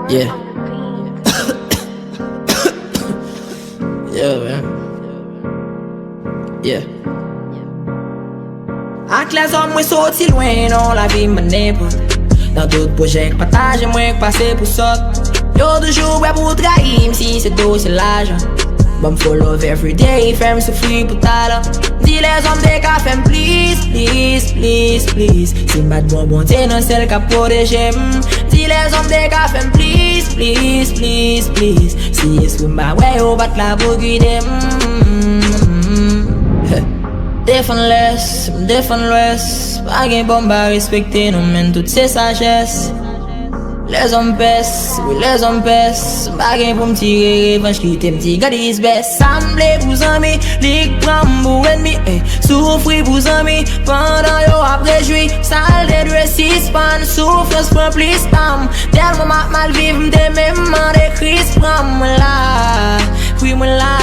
Yeah. Yeah, man. Yeah. Ak la zon mwen soti lwen nan la vi mwen nepot. Nan tout projek pataje mwen k pase pou sot. Yo toujou wè pou trahim si se do se l'ajan. Bon full love everyday, fem soufri pou talan. Di les hommes de ka fem please, please, please, please. Si mbat bon te nan sel ka proteje Di les hommes de ka fem please, please, please, please. Si eskou mba wè yo bat la pou guide Defan l'ouest, pa gen bon ba respekte nou men tout se sagesse. Les hommes pes, oui les hommes pes, pa gen pou m'tire revanche ki te m'ti gadis bes. Samble pou zami, lik pram pou enmi, soufri pou zami, pandan yo ap rejoui. Sal de dwe sispan, soufrans pran plis tam. Telman mak mal viv m'te memman de kris pram mwen la, kwi mwen la.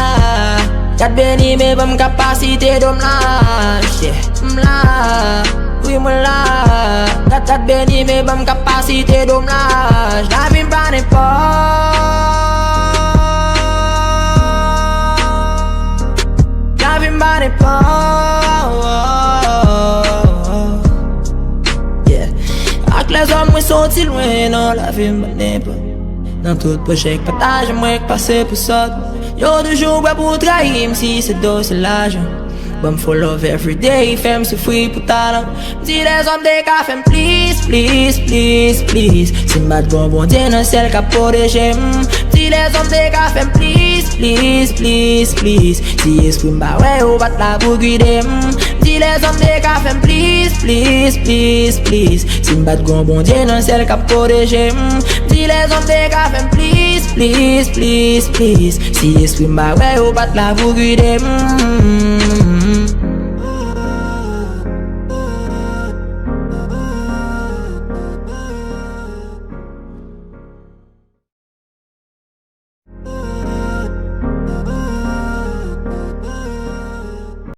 Kat beni me bam kapasite dom la, m'la, kwi mwen la. Kat beni me bam kapasite dom la, la vin pa ne pa. La vin pa ne pa. Yeah. Ak les hommes mwen soti lwen nan la vin pa ne pa. Nan tout projek pataje mwen k pase pou sot. Yo toujou wè pou trahim si se do se l'ajan. Bon full love everyday, fem soufri pou talan. Di les hommes de ka fem please, please, please, please. Si mbat bon te nan sel ka proteje Di les hommes de ka fem please, please, please, please. Si eskou mba wè yo bat la pou guide Di les hommes de ka fem please, please, please, please. Si mbat bon te nan sel ka proteje Di les hommes de ka fem please, please, please, please. Si eskou mba wè yo bat la pou guide